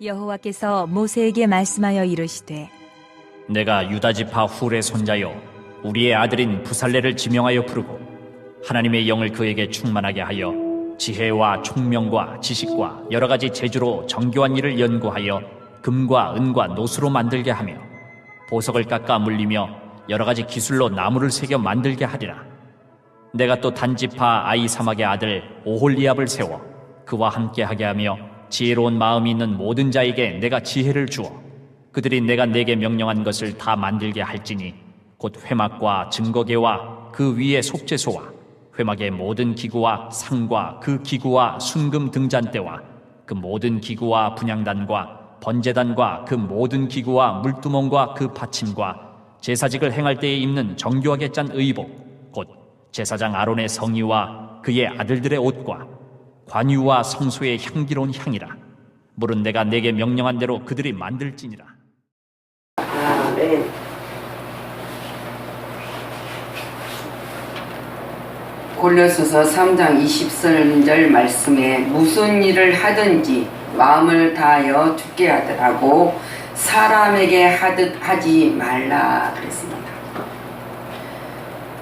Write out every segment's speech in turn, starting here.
여호와께서 모세에게 말씀하여 이르시되 내가 유다 지파 훌의 손자여 우리의 아들인 부살레를 지명하여 부르고 하나님의 영을 그에게 충만하게 하여 지혜와 총명과 지식과 여러 가지 재주로 정교한 일을 연구하여 금과 은과 노수로 만들게 하며 보석을 깎아 물리며 여러 가지 기술로 나무를 새겨 만들게 하리라. 내가 또 단지파 아이사막의 아들 오홀리압을 세워 그와 함께하게 하며 지혜로운 마음이 있는 모든 자에게 내가 지혜를 주어 그들이 내가 내게 명령한 것을 다 만들게 할지니 곧 회막과 증거계와 그 위에 속죄소와 회막의 모든 기구와 상과 그 기구와 순금 등잔대와 그 모든 기구와 분향단과 번제단과 그 모든 기구와 물두멍과 그 받침과 제사직을 행할 때에 입는 정교하게 짠 의복 곧 제사장 아론의 성의와 그의 아들들의 옷과 관유와 성소의 향기로운 향이라. 물은 내가 내게 명령한 대로 그들이 만들지니라. 아멘. 골로새서 3장 20절 말씀에 무슨 일을 하든지 마음을 다하여 주께 하더라고 사람에게 하듯 하지 말라 그랬습니다.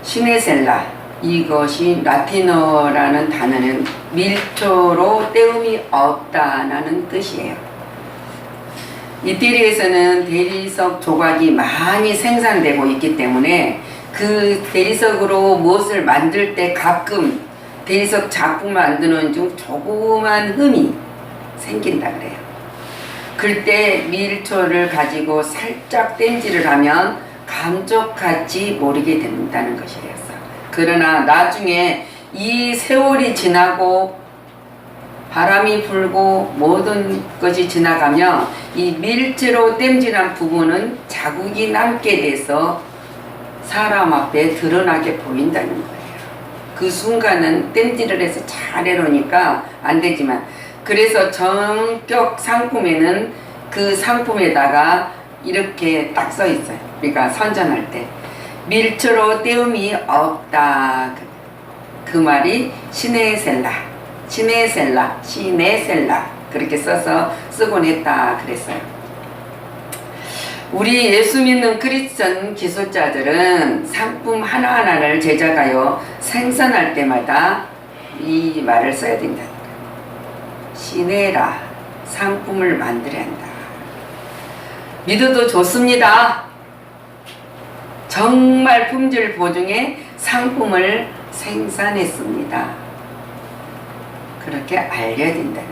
시네셀라, 이것이 라틴어라는 단어는 밀초로 때움이 없다는 뜻이에요. 이태리에서는 대리석 조각이 많이 생산되고 있기 때문에 그 대리석으로 무엇을 만들 때 가끔 대리석 작품 만드는 중 조그만 흠이 생긴다 그래요. 그때 밀초를 가지고 살짝 땜질을 하면 감쪽같이 모르게 된다는 것이었어요. 그러나 나중에 이 세월이 지나고 바람이 불고 모든 것이 지나가면 이 밀체로 땜질한 부분은 자국이 남게 돼서 사람 앞에 드러나게 보인다는 거예요. 그 순간은 땜질을 해서 잘 해놓으니까 안 되지만, 그래서 전격 상품에는 그 상품에다가 이렇게 딱 써 있어요. 그러니까 선전할 때 밀초로 때움이 없다. 그 말이 시네셀라 그렇게 써서 쓰곤 했다 그랬어요. 우리 예수 믿는 크리스천 기술자들은 상품 하나하나를 제작하여 생산할 때마다 이 말을 써야 된다. 시네라, 상품을 만들어야 한다. 믿어도 좋습니다. 정말 품질 보증의 상품을 생산했습니다. 그렇게 알려야 된다는 거예요.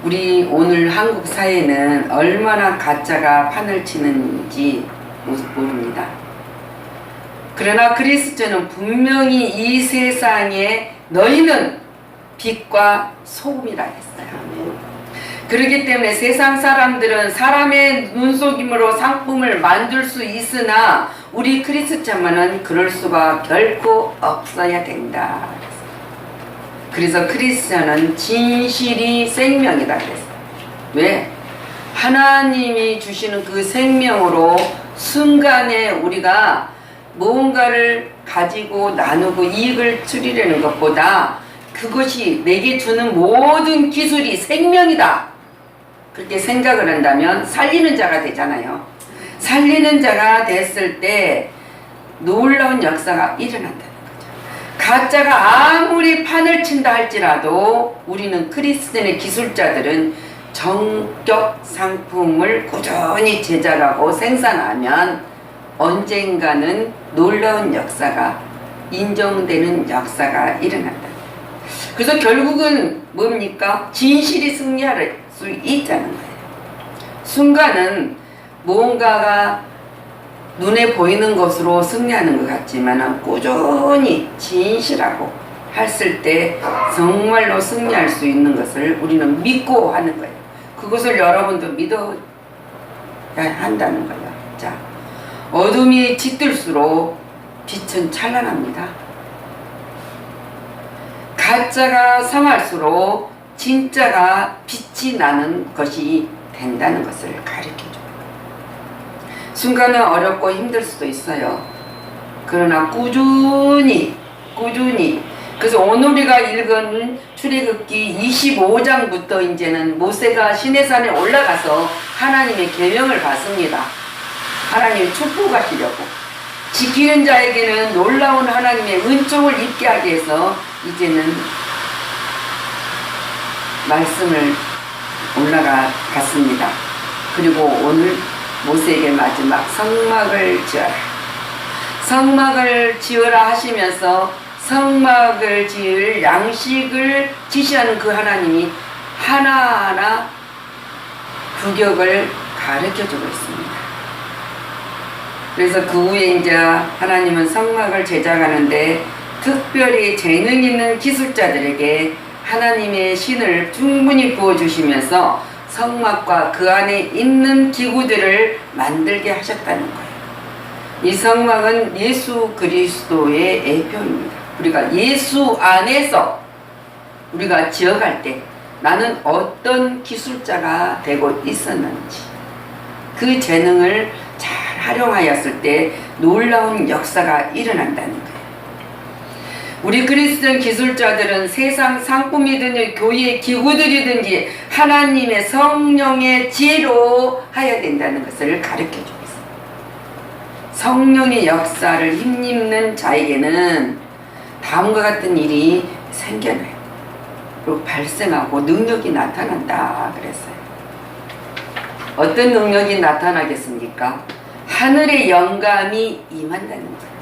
우리 오늘 한국 사회는 얼마나 가짜가 판을 치는지 모릅니다. 그러나 그리스도는 분명히 이 세상에 너희는 빛과 소금이라 했어요. 그렇기 때문에 세상 사람들은 사람의 눈속임으로 상품을 만들 수 있으나 우리 크리스찬만은 그럴 수가 결코 없어야 된다. 그래서 크리스찬은 진실이 생명이다 그랬어요. 왜? 하나님이 주시는 그 생명으로 순간에 우리가 무언가를 가지고 나누고 이익을 추리려는 것보다 그것이 내게 주는 모든 기술이 생명이다. 그렇게 생각을 한다면 살리는 자가 되잖아요. 살리는 자가 됐을 때 놀라운 역사가 일어난다는 거죠. 가짜가 아무리 판을 친다 할지라도 우리는 크리스천의 기술자들은 정격 상품을 꾸준히 제작하고 생산하면 언젠가는 놀라운 역사가 인정되는 역사가 일어난다. 그래서 결국은 뭡니까? 진실이 승리할 수 있다는 거예요. 순간은 무언가가 눈에 보이는 것으로 승리하는 것 같지만 꾸준히 진실하고 했을 때 정말로 승리할 수 있는 것을 우리는 믿고 하는 거예요. 그것을 여러분도 믿어야 한다는 거예요. 자, 어둠이 짙을수록 빛은 찬란합니다. 가짜가 성할수록 진짜가 빛이 나는 것이 된다는 것을 가르쳐줘요. 순간은 어렵고 힘들 수도 있어요. 그러나 꾸준히 그래서 오늘 우리가 읽은 출애굽기 25장부터 이제는 모세가 시내산에 올라가서 하나님의 계명을 받습니다. 하나님의 축복하시려고. 지키는 자에게는 놀라운 하나님의 은총을 입게 하기 위해서 이제는 말씀을 올라갔습니다. 그리고 오늘 모세에게 마지막 성막을 지어라. 성막을 지어라 하시면서 성막을 지을 양식을 지시하는 그 하나님이 하나하나 규격을 가르쳐주고 있습니다. 그래서 그 후에 이제 하나님은 성막을 제작하는데 특별히 재능 있는 기술자들에게 하나님의 신을 충분히 부어주시면서 성막과 그 안에 있는 기구들을 만들게 하셨다는 거예요. 이 성막은 예수 그리스도의 애표입니다. 우리가 예수 안에서 우리가 지어갈 때 나는 어떤 기술자가 되고 있었는지 그 재능을 잘 활용하였을 때 놀라운 역사가 일어난다는 거예요. 우리 그리스도인 기술자들은 세상 상품이든지 교회의 기구들이든지 하나님의 성령의 지혜로 하여야 된다는 것을 가르쳐주고 있습니다. 성령의 역사를 힘입는 자에게는 다음과 같은 일이 생겨나요. 그리고 발생하고 능력이 나타난다 그랬어요. 어떤 능력이 나타나겠습니까? 하늘의 영감이 임한다는 거예요.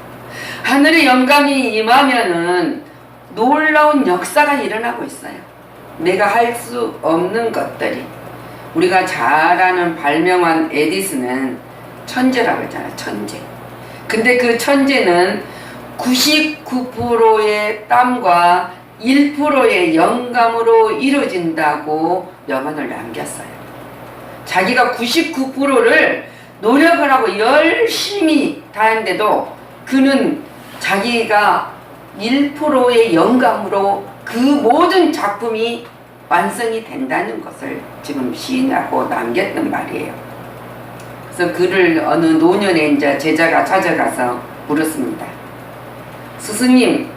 하늘의 영감이 임하면은 놀라운 역사가 일어나고 있어요. 내가 할 수 없는 것들이. 우리가 잘 아는 발명한 에디슨은 천재라고 했잖아요. 천재. 근데 그 천재는 99%의 땀과 1%의 영감으로 이루어진다고 명언을 남겼어요. 자기가 99%를 노력을 하고 열심히 다했는데도 그는 자기가 1%의 영감으로 그 모든 작품이 완성이 된다는 것을 지금 시인하고 남겼던 말이에요. 그래서 그를 어느 노년에 이제 제자가 찾아가서 물었습니다. 스승님,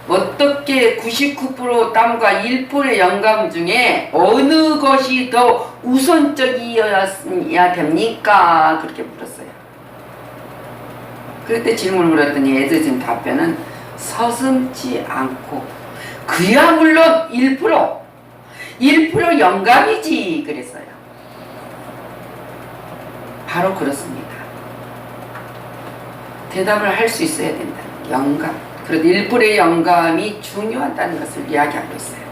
어떻게 99% 땀과 1%의 영감 중에 어느 것이 더 우선적이어야 됩니까? 그렇게 물었어요. 그때 질문을 물었더니 에드슨 답변은 서슴지 않고 그야 물론 1% 영감이지 그랬어요. 바로 그렇습니다. 대답을 할 수 있어야 된다. 영감. 그래도 1%의 영감이 중요하다는 것을 이야기하고 있어요.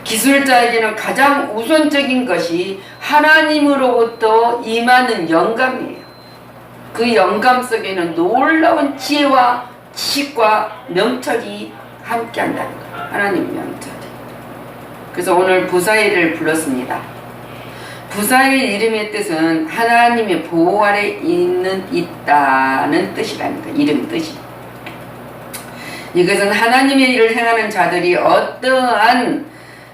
기술자에게는 가장 우선적인 것이 하나님으로부터 임하는 영감이에요. 그 영감 속에는 놀라운 지혜와 지식과 명철이 함께한다는 거예요. 하나님 명철이. 그래서 오늘 부사일을 불렀습니다. 부사일 이름의 뜻은 하나님의 보호 아래 있다는 뜻이라는 거예요. 이름 뜻이. 이것은 하나님의 일을 행하는 자들이 어떠한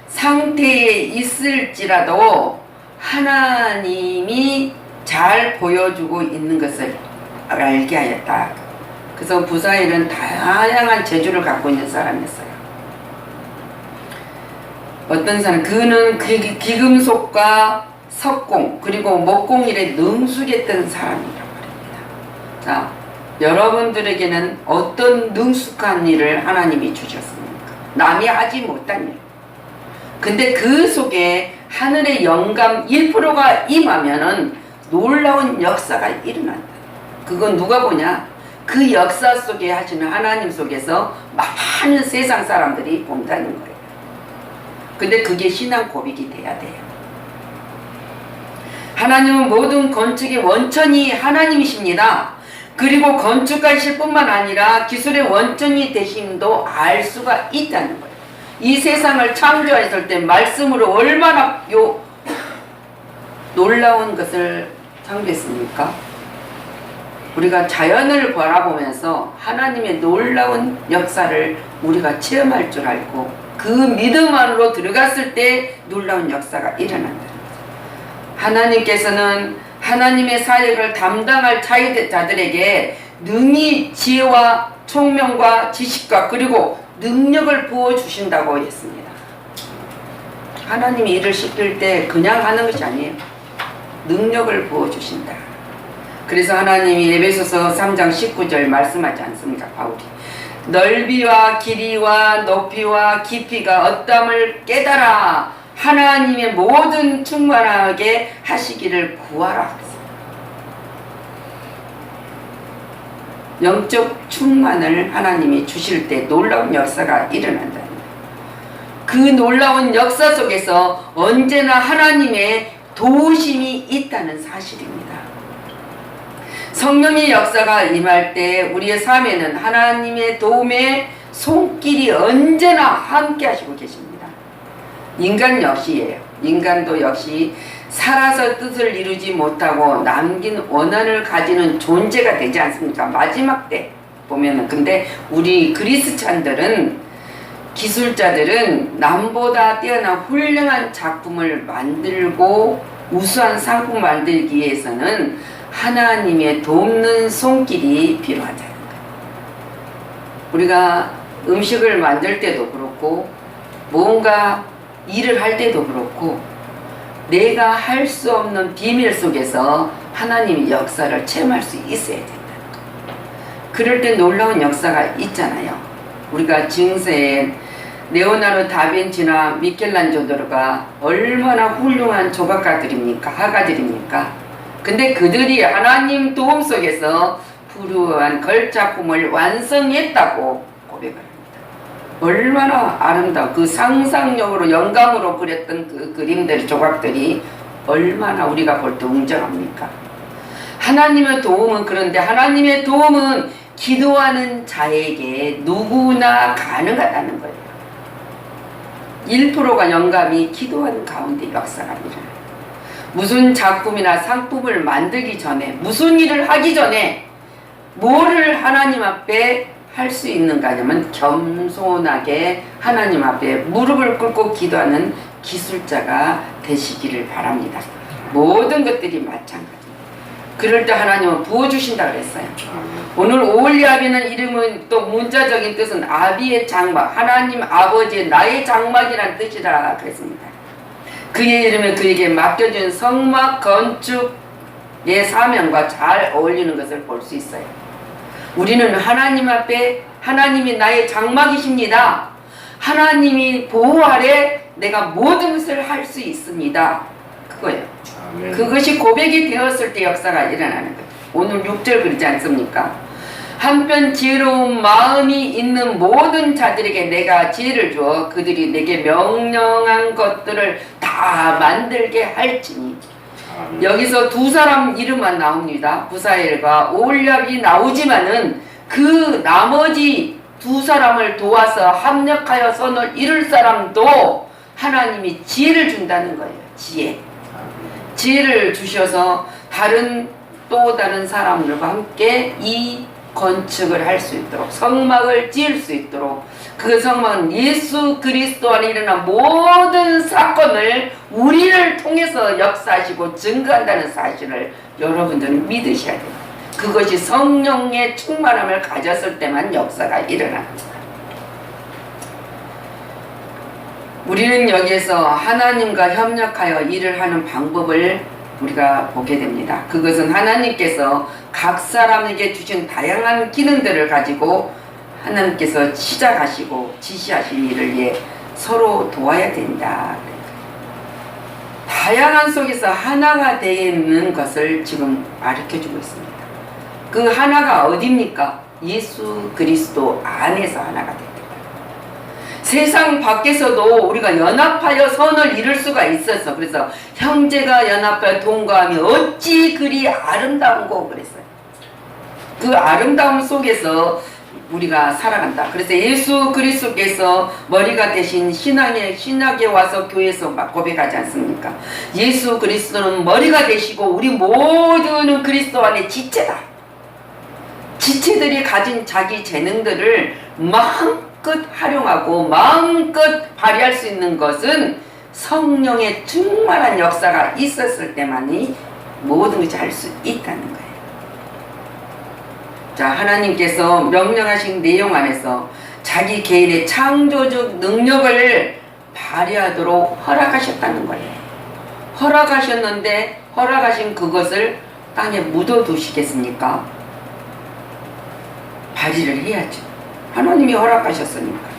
상태에 있을지라도 하나님이 잘 보여주고 있는 것을 알게 하였다. 그래서 부사일은 다양한 재주를 갖고 있는 사람이었어요. 어떤 사람, 그는 기금속과 석공 그리고 목공일에 능숙했던 사람이라고 합니다. 자, 여러분들에게는 어떤 능숙한 일을 하나님이 주셨습니까? 남이 하지 못한 일. 근데 그 속에 하늘의 영감 1%가 임하면은 놀라운 역사가 일어난다. 그건 누가 보냐? 그 역사 속에 하시는 하나님 속에서 많은 세상 사람들이 본다는 거예요. 근데 그게 신앙 고백이 돼야 돼요. 하나님은 모든 건축의 원천이 하나님이십니다. 그리고 건축가이실 뿐만 아니라 기술의 원천이 되심도 알 수가 있다는 거예요. 이 세상을 창조하셨을 때 말씀으로 얼마나 놀라운 것을 창조했습니까? 우리가 자연을 바라보면서 하나님의 놀라운 역사를 우리가 체험할 줄 알고 그 믿음 안으로 들어갔을 때 놀라운 역사가 일어난다. 하나님께서는 하나님의 사역을 담당할 자들에게 능히 지혜와 총명과 지식과 그리고 능력을 부어주신다고 했습니다. 하나님이 일을 시킬 때 그냥 하는 것이 아니에요. 능력을 부어주신다. 그래서 하나님이 에베소서 3장 19절 말씀하지 않습니까? 바울이 넓이와 길이와 높이와 깊이가 어떠함을 깨달아 하나님의 모든 충만하게 하시기를 구하라. 영적 충만을 하나님이 주실 때 놀라운 역사가 일어난다. 그 놀라운 역사 속에서 언제나 하나님의 도우심이 있다는 사실입니다. 성령의 역사가 임할 때 우리의 삶에는 하나님의 도움의 손길이 언제나 함께 하시고 계십니다. 인간 역시예요. 인간도 역시 살아서 뜻을 이루지 못하고 남긴 원한을 가지는 존재가 되지 않습니까? 마지막 때 보면은. 근데 우리 그리스찬들은, 기술자들은 남보다 뛰어난 훌륭한 작품을 만들고 우수한 상품 만들기 위해서는 하나님의 돕는 손길이 필요하다는 거예요. 우리가 음식을 만들 때도 그렇고 뭔가 일을 할 때도 그렇고 내가 할 수 없는 비밀 속에서 하나님의 역사를 체험할 수 있어야 된다는 거예요. 그럴 때 놀라운 역사가 있잖아요. 우리가 증세에 레오나르도 다빈치나 미켈란젤로가 얼마나 훌륭한 조각가들입니까? 화가들입니까? 근데 그들이 하나님 도움 속에서 불우한 걸작품을 완성했다고 고백을 합니다. 얼마나 아름다워. 그 상상력으로 영감으로 그렸던 그 그림들, 조각들이 얼마나 우리가 볼 때 웅장합니까? 하나님의 도움은, 그런데 하나님의 도움은 기도하는 자에게 누구나 가능하다는 거예요. 1%가 영감이 기도하는 가운데 역사가 일어나요. 무슨 작품이나 상품을 만들기 전에, 무슨 일을 하기 전에 뭐를 하나님 앞에 할 수 있는가 하면 겸손하게 하나님 앞에 무릎을 꿇고 기도하는 기술자가 되시기를 바랍니다. 모든 것들이 마찬가지입니다. 그럴 때 하나님은 부어주신다 그랬어요. 오늘 오홀리압이라는 이름은 또 문자적인 뜻은 아비의 장막, 하나님 아버지의 나의 장막이라는 뜻이라 그랬습니다. 그의 이름에 그에게 맡겨준 성막 건축의 사명과 잘 어울리는 것을 볼 수 있어요. 우리는 하나님 앞에 하나님이 나의 장막이십니다. 하나님이 보호 아래 내가 모든 것을 할 수 있습니다. 그거예요. 아멘. 그것이 고백이 되었을 때 역사가 일어나는 거예요. 오늘 6절 그러지 않습니까? 한편 지혜로운 마음이 있는 모든 자들에게 내가 지혜를 주어 그들이 내게 명령한 것들을 다 만들게 할지니. 여기서 두 사람 이름만 나옵니다. 부사엘과 오홀리압이 나오지만은 그 나머지 두 사람을 도와서 합력하여 선을 이룰 사람도 하나님이 지혜를 준다는 거예요. 지혜를 주셔서 또 다른 사람들과 함께 이 건축을 할 수 있도록, 성막을 지을 수 있도록, 그 성막은 예수 그리스도 안에 일어난 모든 사건을 우리를 통해서 역사하시고 증거한다는 사실을 여러분들은 믿으셔야 돼요. 그것이 성령의 충만함을 가졌을 때만 역사가 일어납니다. 우리는 여기에서 하나님과 협력하여 일을 하는 방법을 우리가 보게 됩니다. 그것은 하나님께서 각 사람에게 주신 다양한 기능들을 가지고 하나님께서 시작하시고 지시하신 일을 위해 서로 도와야 된다. 다양한 속에서 하나가 되는 것을 지금 가르쳐주고 있습니다. 그 하나가 어디입니까? 예수 그리스도 안에서 하나가 된다. 세상 밖에서도 우리가 연합하여 선을 이룰 수가 있어서, 그래서 형제가 연합하여 동거하며 어찌 그리 아름다운고 그랬어요. 그 아름다움 속에서 우리가 살아간다. 그래서 예수 그리스도께서 머리가 되신 신학에 와서 교회에서 막 고백하지 않습니까? 예수 그리스도는 머리가 되시고 우리 모두는 그리스도 안에 지체다. 지체들이 가진 자기 재능들을 마음껏 활용하고 마음껏 발휘할 수 있는 것은 성령의 충만한 역사가 있었을 때만이 모든 것을 할 수 있다는 거예요. 자, 하나님께서 명령하신 내용 안에서 자기 개인의 창조적 능력을 발휘하도록 허락하셨다는 거예요. 허락하셨는데 허락하신 그것을 땅에 묻어두시겠습니까? 발휘를 해야죠. 하나님이 허락하셨으니까.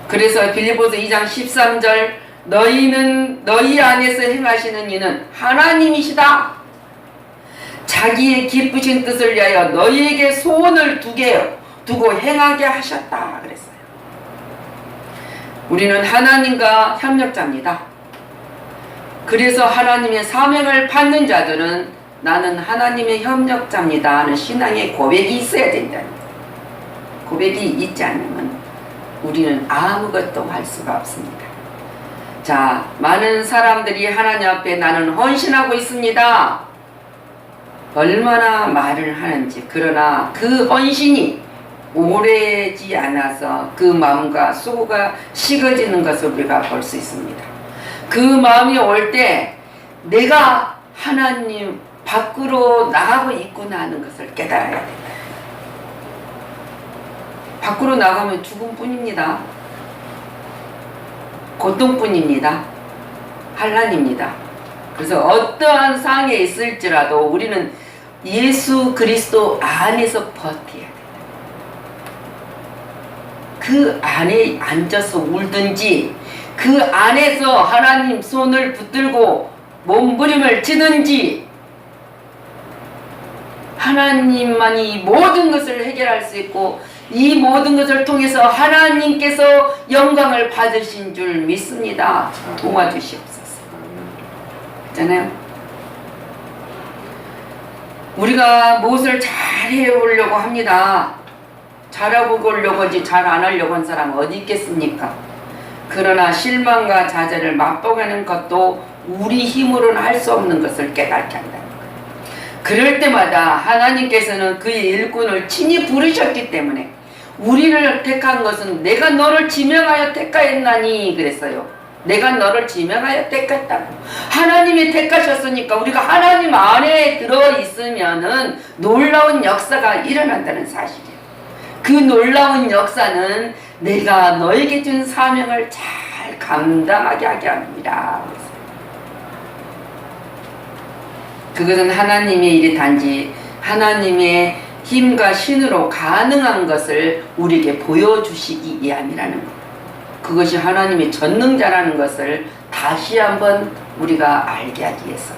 그래서 빌립보서 2장 13절 너희는 너희 안에서 행하시는 이는 하나님이시다. 자기의 기쁘신 뜻을 위하여 너희에게 소원을 두고 행하게 하셨다 그랬어요. 우리는 하나님과 협력자입니다. 그래서 하나님의 사명을 받는 자들은 나는 하나님의 협력자입니다 하는 신앙의 고백이 있어야 된다는 거예요. 고백이 있지 않으면 우리는 아무것도 할 수가 없습니다. 자, 많은 사람들이 하나님 앞에 나는 헌신하고 있습니다. 얼마나 말을 하는지. 그러나 그 헌신이 오래지 않아서 그 마음과 수고가 식어지는 것을 우리가 볼 수 있습니다. 그 마음이 올 때 내가 하나님 밖으로 나가고 있구나 하는 것을 깨달아야 된다. 밖으로 나가면 죽음뿐입니다. 고통뿐입니다. 환난입니다. 그래서 어떠한 상황에 있을지라도 우리는 예수 그리스도 안에서 버텨야 된다. 그 안에 앉아서 울든지 그 안에서 하나님 손을 붙들고 몸부림을 치든지 하나님만이 모든 것을 해결할 수 있고 이 모든 것을 통해서 하나님께서 영광을 받으신 줄 믿습니다. 도와주시옵소서. 있잖아요. 우리가 무엇을 잘 해오려고 합니다. 잘하고 오려고 하지 잘 안 하려고 한 사람 어디 있겠습니까? 그러나 실망과 좌절을 맛보가는 것도 우리 힘으로는 할 수 없는 것을 깨닫게 한다는 거예요. 그럴 때마다 하나님께서는 그의 일꾼을 친히 부르셨기 때문에 우리를 택한 것은 내가 너를 지명하여 택하였나니 그랬어요. 내가 너를 지명하여 택했다고. 하나님이 택하셨으니까 우리가 하나님 안에 들어있으면은 놀라운 역사가 일어난다는 사실이에요. 그 놀라운 역사는 내가 너에게 준 사명을 잘 감당하게 하게 합니다. 그것은 하나님의 일이 단지 하나님의 힘과 신으로 가능한 것을 우리에게 보여주시기 위함이라는 것. 그것이 하나님의 전능자라는 것을 다시 한번 우리가 알게 하기 위해서.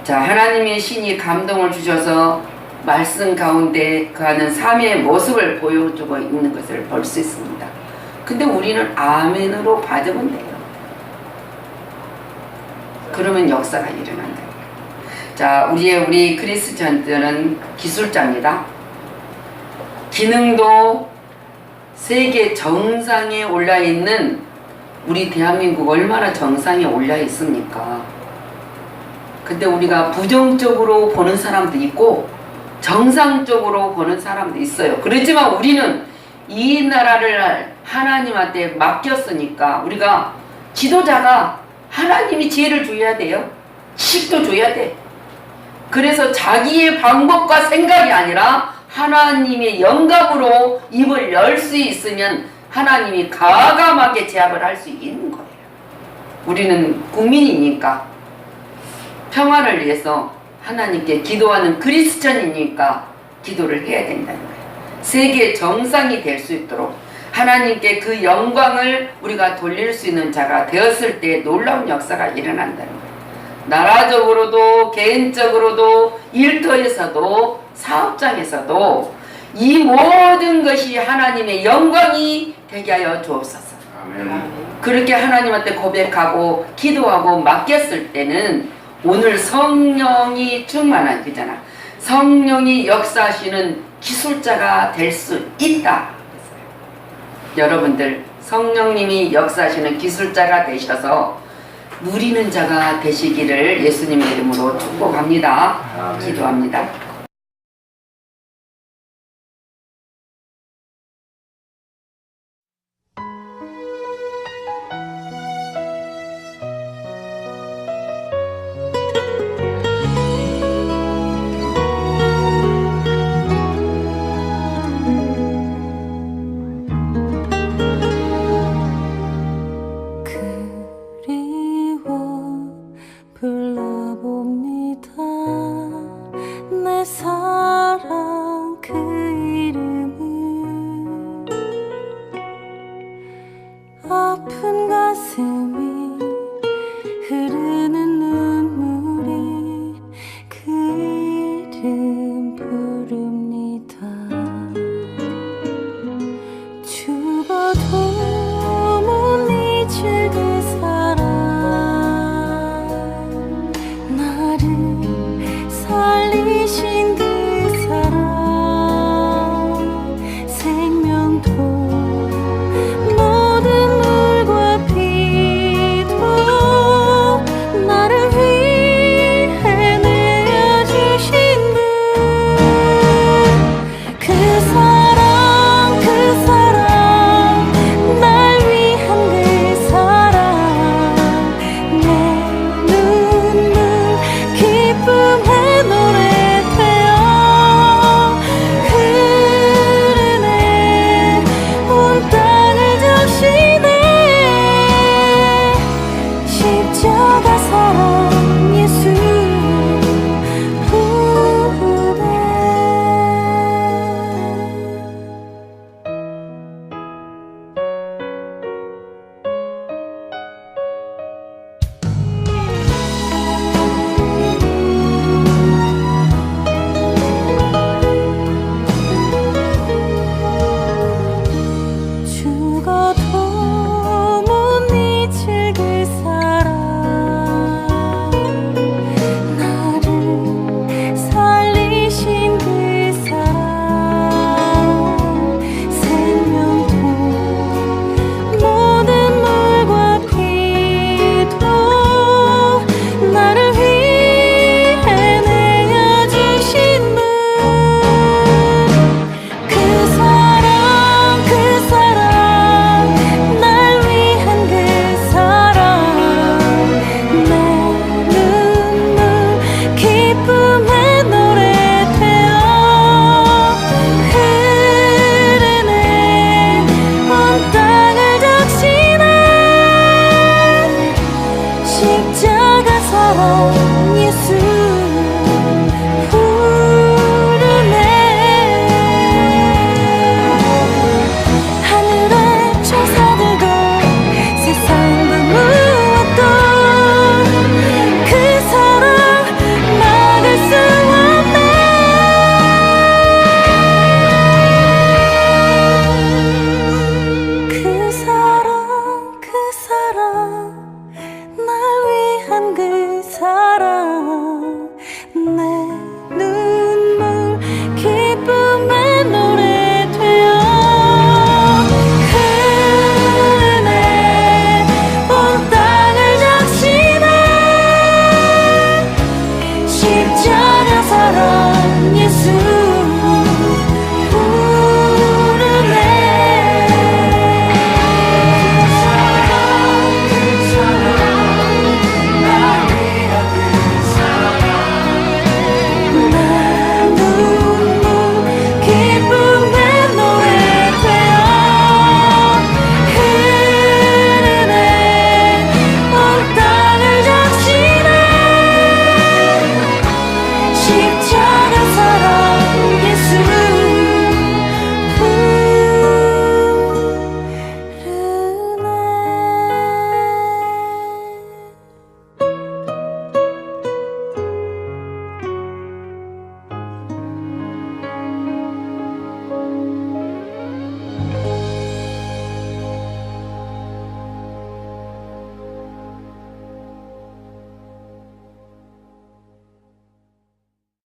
자, 하나님의 신이 감동을 주셔서 말씀 가운데 그하는 삶의 모습을 보여주고 있는 것을 볼 수 있습니다. 근데 우리는 아멘으로 받으면 돼요. 그러면 역사가 일어난다. 자, 우리 크리스천들은 기술자입니다. 기능도 세계 정상에 올라 있는 우리 대한민국 얼마나 정상에 올라 있습니까? 근데 우리가 부정적으로 보는 사람도 있고 정상적으로 보는 사람도 있어요. 그렇지만 우리는 이 나라를 하나님한테 맡겼으니까 우리가 지도자가 하나님이 지혜를 줘야 돼요. 식도 줘야 돼. 그래서 자기의 방법과 생각이 아니라 하나님의 영감으로 입을 열 수 있으면 하나님이 과감하게 제압을 할 수 있는 거예요. 우리는 국민이니까 평화를 위해서 하나님께 기도하는 크리스천이니까 기도를 해야 된다는 거예요. 세계 정상이 될 수 있도록 하나님께 그 영광을 우리가 돌릴 수 있는 자가 되었을 때 놀라운 역사가 일어난다는 거예요. 나라적으로도 개인적으로도 일터에서도 사업장에서도 이 모든 것이 하나님의 영광이 되게 하여 주옵소서. 아멘. 그렇게 하나님한테 고백하고 기도하고 맡겼을 때는 오늘 성령이 충만한 거잖아. 성령이 역사하시는 기술자가 될 수 있다. 여러분들 성령님이 역사하시는 기술자가 되셔서 누리는 자가 되시기를 예수님의 이름으로 축복합니다. 기도합니다.